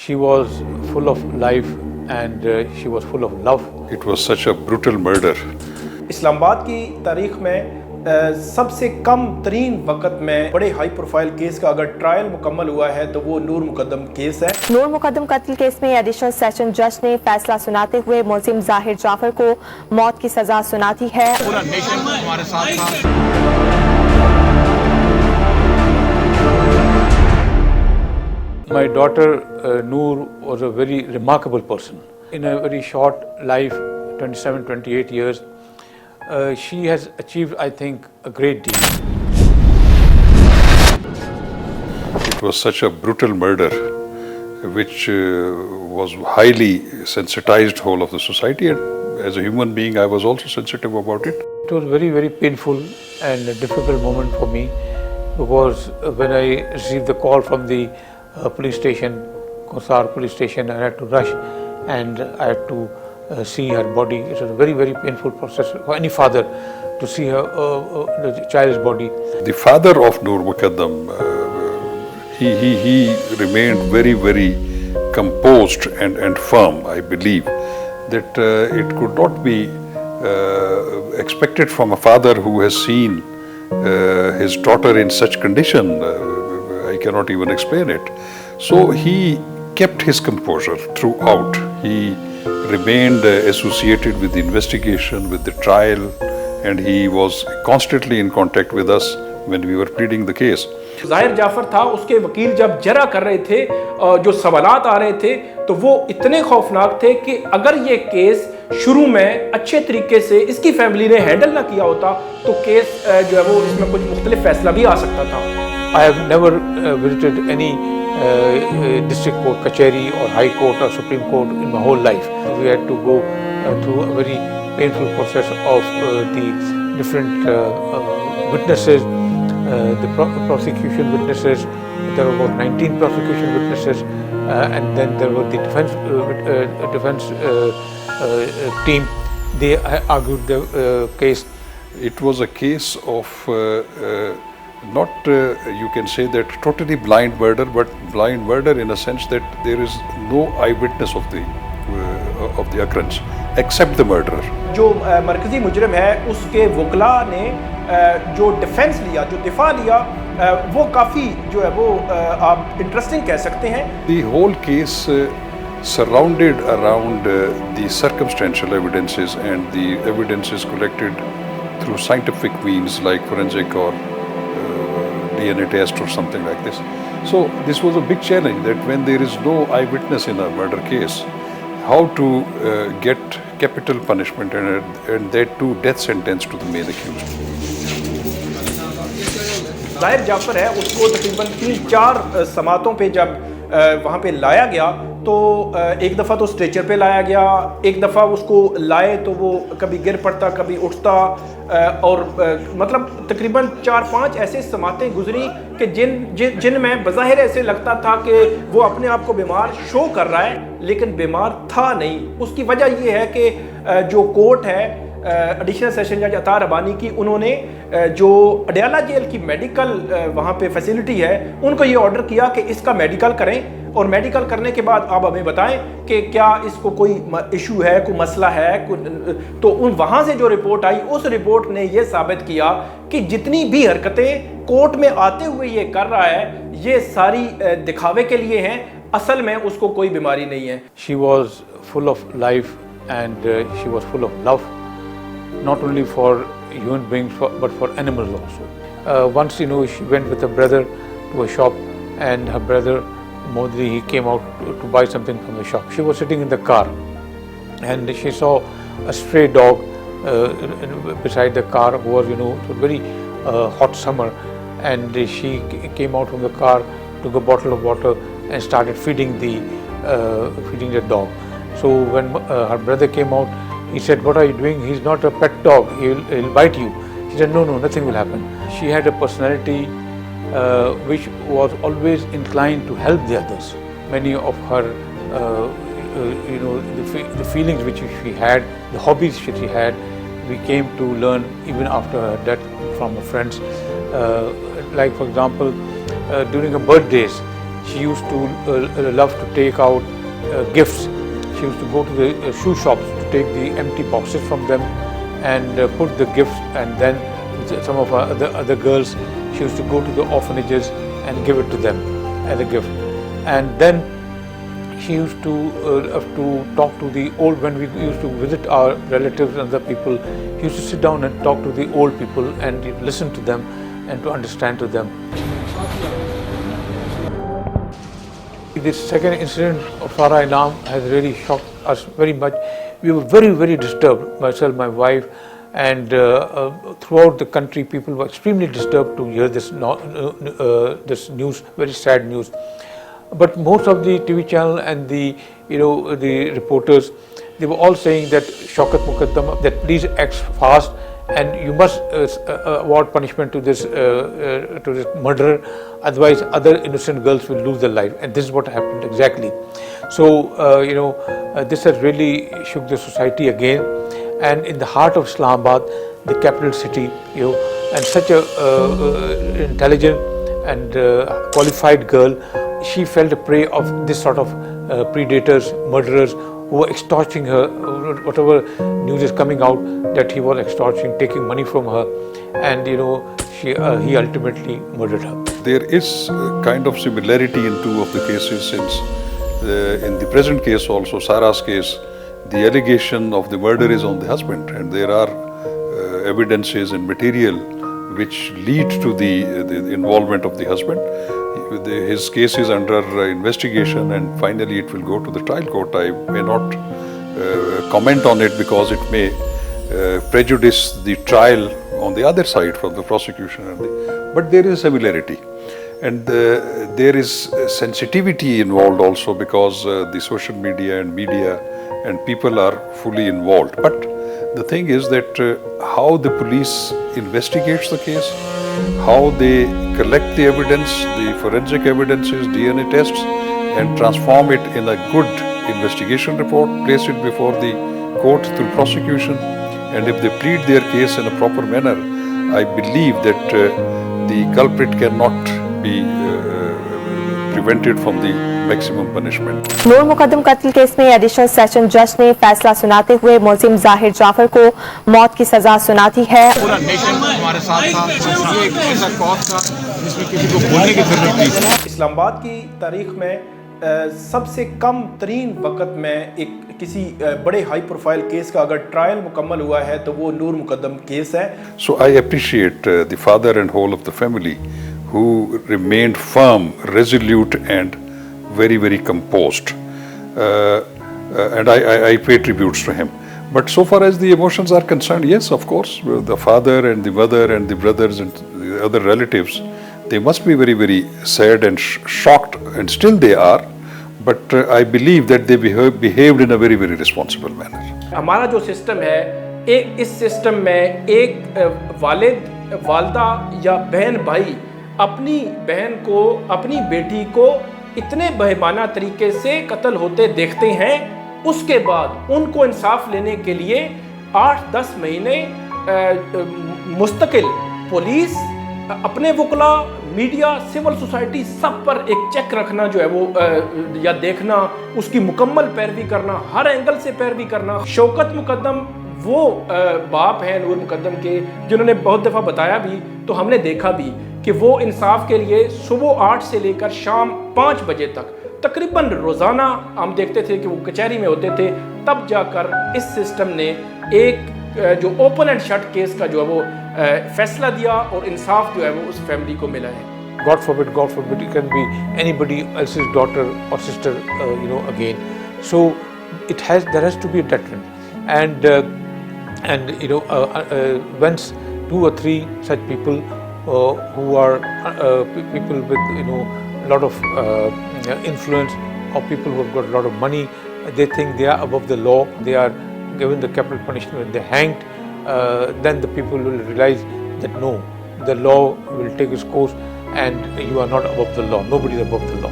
She was full of life and she was full of love. It was such a brutal murder. Islamabad की तारीख में सबसे कम तरीन वक्त में बड़े हाई प्रोफाइल केस का अगर ट्रायल मुकम्मल हुआ है तो वो नूर मुकद्दम केस है। नूर मुकद्दम कत्ल केस में एडिशनल सेशन जज ने फैसला सुनाते हुए मुलजिम जाहिर जाफर को मौत की सजा सुना दी है। पूरा नेशन हमारे साथ था। My daughter Noor was a very remarkable person. In a very short life, 27, 28 years, she has achieved, I think, a great deal. It was such a brutal murder which was highly sensitized whole of the society, and as a human being I was also sensitive about it. It was very, very painful and a difficult moment for me, because when I received the call from the police station, Kosar police station, I had to rush and I had to see her body. It was a very, very painful process for any father to see her the child's body. The father of Noor Mukadam, he remained very, very composed and firm. I believe that it could not be expected from a father who has seen his daughter in such condition. I cannot even explain it. So he kept his composure throughout. He remained associated with the investigation, with the trial, and he was constantly in contact with us when we were pleading the case. जाहिर जाफर था, उसके वकील जब जरा कर रहे थे, जो सवालात आ रहे थे तो वो इतने खौफनाक थे कि अगर ये केस शुरू में अच्छे तरीके से इसकी फैमिली ने हैंडल ना किया होता तो केस जो है वो इसमें कुछ मुख्तलिफ फैसला भी आ सकता था। I have never visited any district court, kacheri or high court or supreme court in my whole life. We had to go through a very painful process of the different witnesses, the prosecution witnesses. There were about 19 prosecution witnesses, and then there were the defense team. They argued the case. It was a case of not you can say that totally blind murder, but blind murder in a sense that there is no eyewitness of the occurrence except the murderer. जो मरकजी मुजरिम है उसके वकला ने जो defence लिया, जो दिफा लिया, वो काफ़ी जो है वो आप इंटरेस्टिंग कह सकते हैं। The whole case surrounded around the circumstantial evidences and the evidences collected through scientific means like forensic or DNA test or something like this. So this was a big challenge, that when there is no eyewitness in a murder case, how to get capital punishment and that too death sentence to the main accused. जाहिर जाफर है, उसको तकरीबन 3-4 समातों पे जब वहाँ पे लाया गया तो एक दफ़ा तो स्ट्रेचर पे लाया गया, एक दफ़ा उसको लाए तो वो कभी गिर पड़ता कभी उठता, और मतलब तकरीबन 4-5 ऐसे समातें गुजरी कि जिन में बज़ाहिर ऐसे लगता था कि वो अपने आप को बीमार शो कर रहा है लेकिन बीमार था नहीं। उसकी वजह ये है कि जो कोर्ट है एडिशनल सेशन जज अता रबानी की, उन्होंने जो अडयाला जेल की मेडिकल वहाँ पे फैसिलिटी है उनको ये ऑर्डर किया कि इसका मेडिकल करें, और मेडिकल करने के बाद आप हमें बताएं कि क्या इसको कोई इशू है, कोई मसला है। तो उन वहाँ से जो रिपोर्ट आई, उस रिपोर्ट ने ये साबित किया कि जितनी भी हरकतें कोर्ट में आते हुए ये कर रहा है ये सारी दिखावे के लिए हैं, असल में उसको कोई बीमारी नहीं है। She was full of life and she was full of love, not only for human beings but for animals also. Once, she went with her brother to a shop, and her brother Modri, he came out to buy something from the shop. She was sitting in the car and she saw a stray dog beside the car who was, it was very hot summer, and she came out from the car, took a bottle of water and started feeding the dog. So when her brother came out, he said, "What are you doing? He's not a pet dog, he'll bite you." She said, "No, nothing will happen." She had a personality which was always inclined to help the others. Many of her, the feelings which she had, the hobbies which she had, we came to learn even after her death from her friends. Like for example, during her birthdays, She used to love to take out gifts. She used to go to the shoe shops to take the empty boxes from them and put the gifts, and then with some of the other girls, she used to go to the orphanages and give it to them as a gift. And then she used to talk to the old, when we used to visit our relatives and other people, she used to sit down and talk to the old people and listen to them and to understand to them. This second incident of Farah Inam has really shocked us very much. We were very, very disturbed, myself, my wife, and throughout the country people were extremely disturbed to hear this this news, very sad news. But most of the TV channel and the reporters, they were all saying that Shaukat Mukadam, that please act fast and you must award punishment to this murderer, otherwise other innocent girls will lose their life. And this is what happened exactly. So this has really shook the society again. And in the heart of Islamabad, the capital city, and such a intelligent and qualified girl, she fell a prey of this sort of predators, murderers, who were extorting her. Whatever news is coming out that he was extorting, taking money from her, and he ultimately murdered her. There is a kind of similarity in two of the cases, since in the present case also, Sarah's case, the allegation of the murder is on the husband, and there are evidences and material which lead to the involvement of the husband. His case is under investigation, and finally it will go to the trial court. I may not comment on it because it may prejudice the trial on the other side from the prosecution. But there is similarity, and there is sensitivity involved also, because the social media and people are fully involved. But the thing is that how the police investigates the case, how they collect the evidence, the forensic evidences, DNA tests, and transform it in a good investigation report, place it before the court through prosecution, and if they plead their case in a proper manner, I believe that the culprit cannot be prevented from the maximum punishment. नूर मुकद्दम कत्ल case में additional session जज ने फैसला सुनाते हुए मुलजिम जाहिर जाफर को मौत की सजा सुना दी है। पूरा नेशन हमारे साथ था, ये एक ऐसा कॉज था जिसमें किसी को बोलने की जरूरत नहीं थी। इस्लामाबाद की तारीख में सबसे कम तरीन वक्त में किसी बड़े हाई प्रोफाइल केस का अगर ट्रायल मुकम्मल हुआ है तो वो नूर मुकद्दम केस है। So I appreciate the father and whole of the family who remained firm, resolute, and very, very composed, and I pay tributes to him. But so far as the emotions are concerned, yes, of course, the father and the mother and the brothers and the other relatives, they must be very, very sad and shocked, and still they are. But I believe that they behaved in a very, very responsible manner. हमारा जो system है, इस system में एक वालिद, वालदा या बहन भाई अपनी बहन को, अपनी बेटी को इतने बेईमाना तरीके से कत्ल होते देखते हैं, उसके बाद उनको इंसाफ लेने के लिए 8-10 महीने मुस्तकिल पुलिस, अपने वकला, मीडिया, सिविल सोसाइटी सब पर एक चेक रखना जो है वो या देखना, उसकी मुकम्मल पैरवी करना, हर एंगल से पैरवी करना। शौकत मुकद्दम वो बाप हैं नूर मुकद्दम के, जिन्होंने बहुत दफ़ा बताया भी, तो हमने देखा भी कि वो इंसाफ के लिए सुबह 8 से लेकर शाम 5 बजे तक तकरीबन रोज़ाना हम देखते थे कि वो कचहरी में होते थे। तब जाकर इस सिस्टम ने एक जो ओपन एंड शट केस का जो है वो फैसला दिया और इंसाफ जो है वो उस फैमिली को मिला है। God forbid, it can be anybody else's daughter or sister, again. So there has to be a deterrent, and once 2 or 3 such people who are people with a lot of influence, or people who have got a lot of money, they think they are above the law, they are given the capital punishment, they're hanged, then the people will realize that no, the law will take its course and you are not above the law, nobody is above the law.